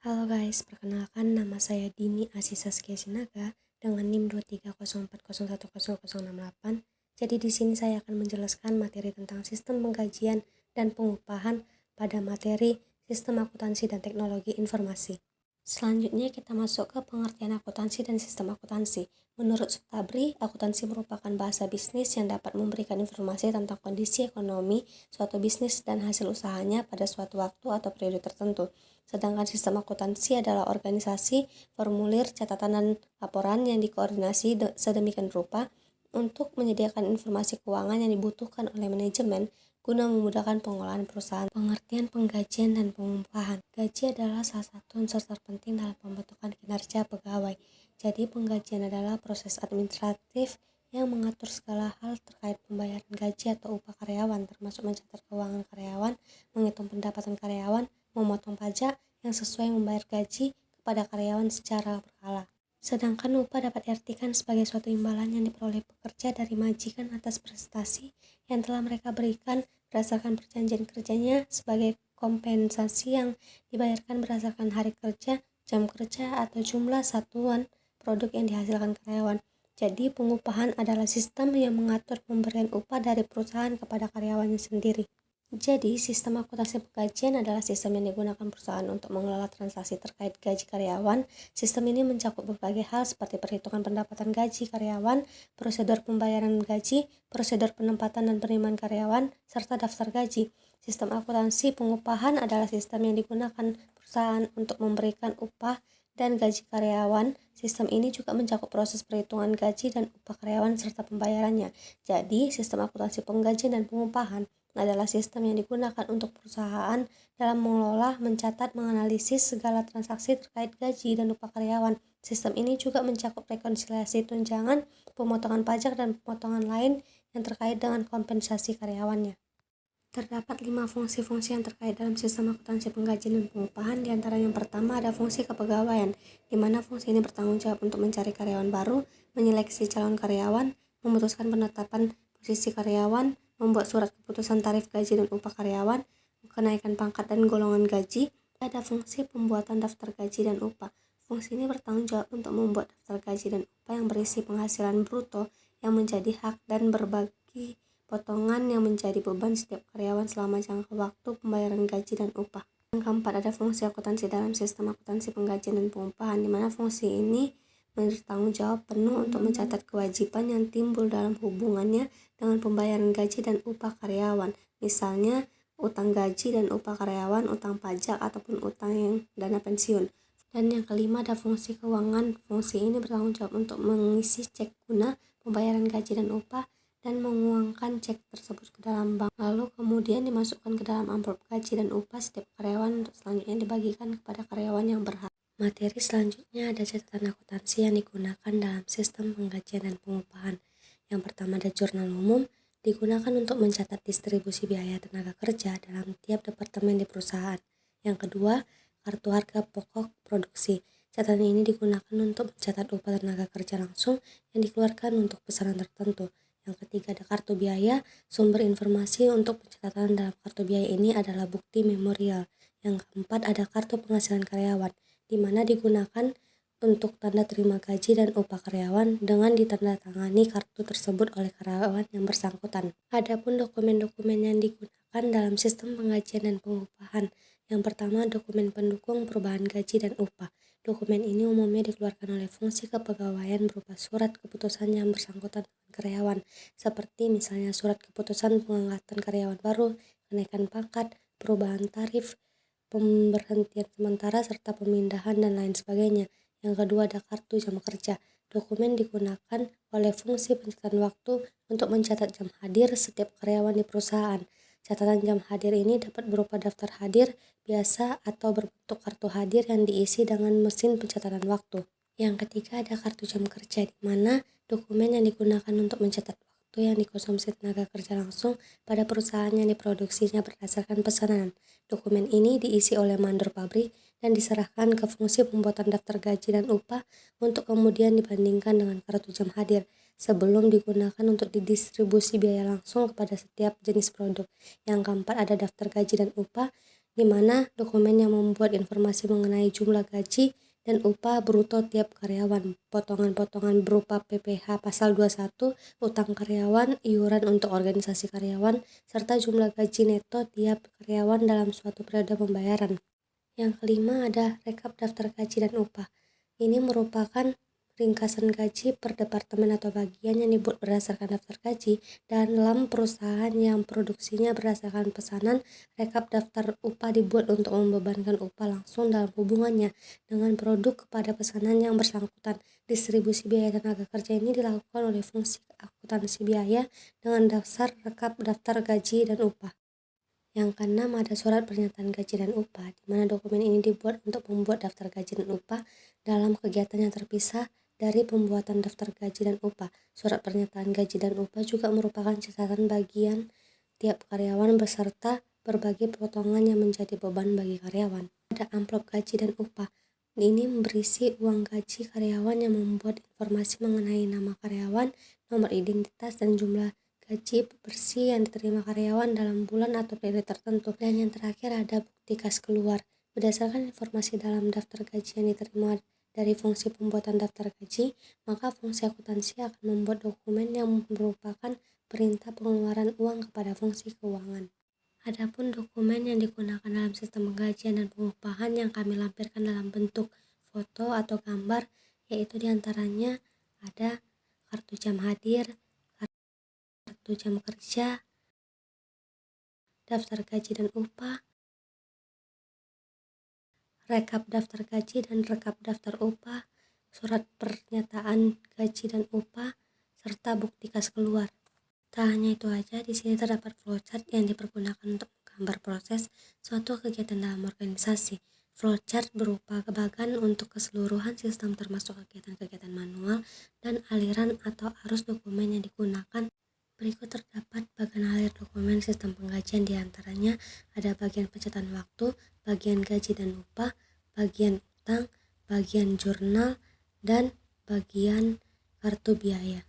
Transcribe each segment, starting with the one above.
Halo guys, perkenalkan nama saya Dini Asisa Sinaga dengan NIM 23040101068. Jadi di sini saya akan menjelaskan materi tentang sistem pengkajian dan pengupahan pada materi sistem akuntansi dan teknologi informasi. Selanjutnya kita masuk ke pengertian akuntansi dan sistem akuntansi. Menurut Sutabri, akuntansi merupakan bahasa bisnis yang dapat memberikan informasi tentang kondisi ekonomi suatu bisnis dan hasil usahanya pada suatu waktu atau periode tertentu. Sedangkan sistem akuntansi adalah organisasi, formulir, catatan, dan laporan yang dikoordinasi sedemikian rupa untuk menyediakan informasi keuangan yang dibutuhkan oleh manajemen guna memudahkan pengolahan perusahaan. Pengertian penggajian dan pengupahan. Gaji adalah salah satu unsur terpenting dalam pembentukan kinerja pegawai. Jadi penggajian adalah proses administratif yang mengatur segala hal terkait pembayaran gaji atau upah karyawan, termasuk mencatat keuangan karyawan, menghitung pendapatan karyawan, memotong pajak yang sesuai membayar gaji kepada karyawan secara berkala. Sedangkan upah dapat diartikan sebagai suatu imbalan yang diperoleh pekerja dari majikan atas prestasi yang telah mereka berikan berdasarkan perjanjian kerjanya sebagai kompensasi yang dibayarkan berdasarkan hari kerja, jam kerja, atau jumlah satuan produk yang dihasilkan karyawan. Jadi pengupahan adalah sistem yang mengatur pemberian upah dari perusahaan kepada karyawannya sendiri. Jadi, sistem akuntansi penggajian adalah sistem yang digunakan perusahaan untuk mengelola transaksi terkait gaji karyawan. Sistem ini mencakup berbagai hal seperti perhitungan pendapatan gaji karyawan, prosedur pembayaran gaji, prosedur penempatan dan penerimaan karyawan, serta daftar gaji. Sistem akuntansi pengupahan adalah sistem yang digunakan perusahaan untuk memberikan upah dan gaji karyawan. Sistem ini juga mencakup proses perhitungan gaji dan upah karyawan serta pembayarannya. Jadi, sistem akuntansi penggajian dan pengupahan adalah sistem yang digunakan untuk perusahaan dalam mengelola, mencatat, menganalisis segala transaksi terkait gaji dan upah karyawan. Sistem ini juga mencakup rekonsiliasi tunjangan, pemotongan pajak, dan pemotongan lain yang terkait dengan kompensasi karyawannya. Terdapat 5 fungsi-fungsi yang terkait dalam sistem akuntansi penggajian dan pengupahan. Di antara yang pertama ada fungsi kepegawaian, di mana fungsi ini bertanggung jawab untuk mencari karyawan baru, menyeleksi calon karyawan, memutuskan penetapan posisi karyawan, membuat surat keputusan tarif gaji dan upah karyawan, kenaikan pangkat dan golongan gaji. Ada fungsi pembuatan daftar gaji dan upah. Fungsi ini bertanggung jawab untuk membuat daftar gaji dan upah yang berisi penghasilan bruto yang menjadi hak dan berbagi potongan yang menjadi beban setiap karyawan selama jangka waktu pembayaran gaji dan upah. Yang keempat ada fungsi akuntansi dalam sistem akuntansi penggajian dan pengupahan, di mana fungsi ini bertanggung jawab penuh untuk mencatat kewajiban yang timbul dalam hubungannya dengan pembayaran gaji dan upah karyawan, misalnya utang gaji dan upah karyawan, utang pajak, ataupun utang yang dana pensiun. Dan yang kelima ada fungsi keuangan. Fungsi ini bertanggung jawab untuk mengisi cek guna pembayaran gaji dan upah dan menguangkan cek tersebut ke dalam bank, lalu kemudian dimasukkan ke dalam amplop gaji dan upah setiap karyawan untuk selanjutnya dibagikan kepada karyawan yang berhak. Materi selanjutnya ada catatan akuntansi yang digunakan dalam sistem penggajian dan pengupahan. Yang pertama ada jurnal umum, digunakan untuk mencatat distribusi biaya tenaga kerja dalam tiap departemen di perusahaan. Yang kedua, kartu harga pokok produksi. Catatan ini digunakan untuk mencatat upah tenaga kerja langsung yang dikeluarkan untuk pesanan tertentu. Yang ketiga ada kartu biaya, sumber informasi untuk pencatatan dalam kartu biaya ini adalah bukti memorial. Yang keempat ada kartu penghasilan karyawan, di mana digunakan untuk tanda terima gaji dan upah karyawan dengan ditandatangani kartu tersebut oleh karyawan yang bersangkutan. Adapun dokumen-dokumen yang digunakan dalam sistem penggajian dan pengupahan. Yang pertama, dokumen pendukung perubahan gaji dan upah. Dokumen ini umumnya dikeluarkan oleh fungsi kepegawaian berupa surat keputusan yang bersangkutan dengan karyawan, seperti misalnya surat keputusan pengangkatan karyawan baru, kenaikan pangkat, perubahan tarif, pemberhentian sementara, serta pemindahan dan lain sebagainya. Yang kedua ada kartu jam kerja. Dokumen digunakan oleh fungsi pencatatan waktu untuk mencatat jam hadir setiap karyawan di perusahaan. Catatan jam hadir ini dapat berupa daftar hadir biasa atau berbentuk kartu hadir yang diisi dengan mesin pencatatan waktu. Yang ketiga ada kartu jam kerja, di mana dokumen yang digunakan untuk mencatat waktu yang dikonsumsi tenaga kerja langsung pada perusahaan yang diproduksinya berdasarkan pesanan. Dokumen ini diisi oleh mandor pabrik dan diserahkan ke fungsi pembuatan daftar gaji dan upah untuk kemudian dibandingkan dengan kartu jam hadir sebelum digunakan untuk didistribusi biaya langsung kepada setiap jenis produk. Yang keempat ada daftar gaji dan upah, di mana dokumen yang membuat informasi mengenai jumlah gaji dan upah bruto tiap karyawan, potongan-potongan berupa PPh pasal 21, utang karyawan, iuran untuk organisasi karyawan, serta jumlah gaji neto tiap karyawan dalam suatu periode pembayaran. Yang kelima ada rekap daftar gaji dan upah. Ini merupakan ringkasan gaji per departemen atau bagian yang dibuat berdasarkan daftar gaji. Dan dalam perusahaan yang produksinya berdasarkan pesanan, rekap daftar upah dibuat untuk membebankan upah langsung dalam hubungannya dengan produk kepada pesanan yang bersangkutan. Distribusi biaya tenaga kerja ini dilakukan oleh fungsi akuntansi biaya dengan dasar rekap daftar gaji dan upah. Yang keenam ada surat pernyataan gaji dan upah, di mana dokumen ini dibuat untuk membuat daftar gaji dan upah dalam kegiatan yang terpisah dari pembuatan daftar gaji dan upah. Surat pernyataan gaji dan upah juga merupakan catatan bagian tiap karyawan beserta berbagai potongan yang menjadi beban bagi karyawan. Ada amplop gaji dan upah. Ini berisi uang gaji karyawan yang membuat informasi mengenai nama karyawan, nomor identitas, dan jumlah gaji bersih yang diterima karyawan dalam bulan atau periode tertentu. Dan yang terakhir ada bukti kas keluar. Berdasarkan informasi dalam daftar gaji yang diterima dari fungsi pembuatan daftar gaji, maka fungsi akuntansi akan membuat dokumen yang merupakan perintah pengeluaran uang kepada fungsi keuangan. Adapun dokumen yang digunakan dalam sistem penggajian dan pengupahan yang kami lampirkan dalam bentuk foto atau gambar, yaitu diantaranya ada kartu jam hadir, kartu jam kerja, daftar gaji dan upah, rekap daftar gaji dan rekap daftar upah, surat pernyataan gaji dan upah, serta bukti kas keluar. Tak hanya itu aja, di sini terdapat flowchart yang dipergunakan untuk menggambar proses suatu kegiatan dalam organisasi. Flowchart berupa bagan untuk keseluruhan sistem termasuk kegiatan-kegiatan manual dan aliran atau arus dokumen yang digunakan. Berikut terdapat bagan alir dokumen sistem penggajian, diantaranya ada bagian pencatatan waktu, bagian gaji dan upah, bagian utang, bagian jurnal, dan bagian kartu biaya.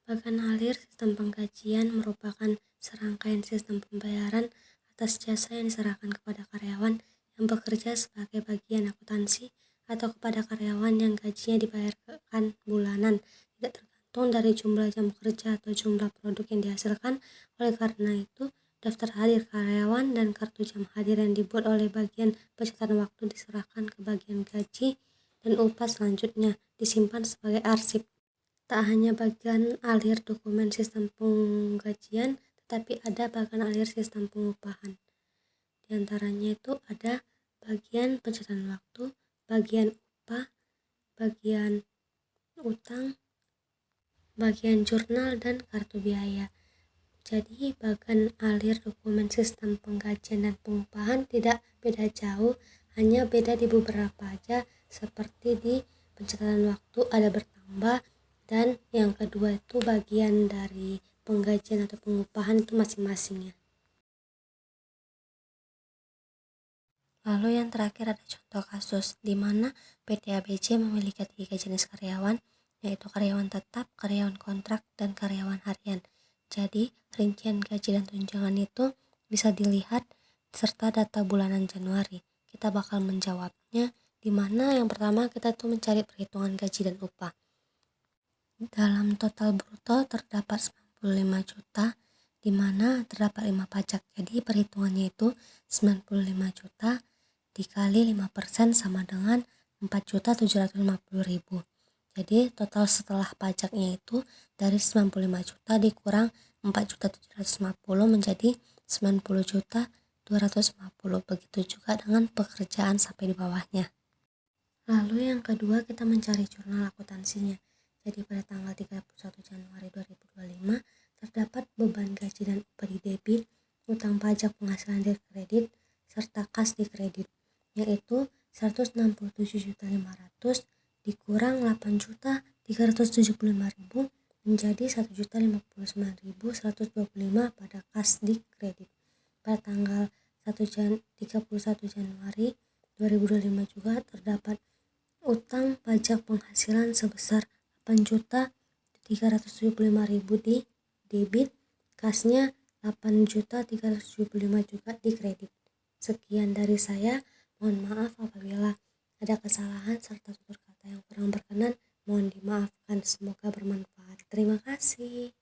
Bagan alir sistem penggajian merupakan serangkaian sistem pembayaran atas jasa yang diserahkan kepada karyawan yang bekerja sebagai bagian akuntansi atau kepada karyawan yang gajinya dibayarkan bulanan, tidak tergantung dari jumlah jam kerja atau jumlah produk yang dihasilkan. Oleh karena itu, daftar hadir karyawan dan kartu jam hadir yang dibuat oleh bagian pencatatan waktu diserahkan ke bagian gaji dan upah selanjutnya disimpan sebagai arsip. Tak hanya bagian alir dokumen sistem penggajian, tetapi ada bagian alir sistem pengupahan. Di antaranya itu ada bagian pencatatan waktu, bagian upah, bagian utang, bagian jurnal, dan kartu biaya. Jadi bagian alir dokumen sistem penggajian dan pengupahan tidak beda jauh, hanya beda di beberapa aja, seperti di pencatatan waktu ada bertambah, dan yang kedua itu bagian dari penggajian atau pengupahan itu masing-masingnya. Lalu yang terakhir ada contoh kasus di mana PT ABC memiliki 3 jenis karyawan, yaitu karyawan tetap, karyawan kontrak, dan karyawan harian. Jadi rincian gaji dan tunjangan itu bisa dilihat serta data bulanan Januari. Kita bakal menjawabnya, di mana yang pertama kita tuh mencari perhitungan gaji dan upah. Dalam total bruto terdapat 95 juta, di mana terdapat 5 pajak. Jadi perhitungannya itu 95 juta dikali 5% sama dengan 4.750.000. Jadi total setelah pajaknya itu dari 95 juta dikurang 4.750 menjadi 90.250. Begitu juga dengan pekerjaan sampai di bawahnya. Lalu yang kedua kita mencari jurnal akuntansinya. Jadi pada tanggal 31 Januari 2025 terdapat beban gaji dan upah di debit, utang pajak penghasilan di kredit, serta kas di kredit, yaitu 167.500 dikurang 8.375.000 menjadi 1.059.125 pada kas di kredit. Pada tanggal 31 Januari 2025 juga terdapat utang pajak penghasilan sebesar 8.375.000 di debit, kasnya 8.375 juga di kredit. Sekian dari saya, mohon maaf apabila ada kesalahan serta tutur kata yang kurang berkenan, mohon dimaafkan. Semoga bermanfaat. Terima kasih.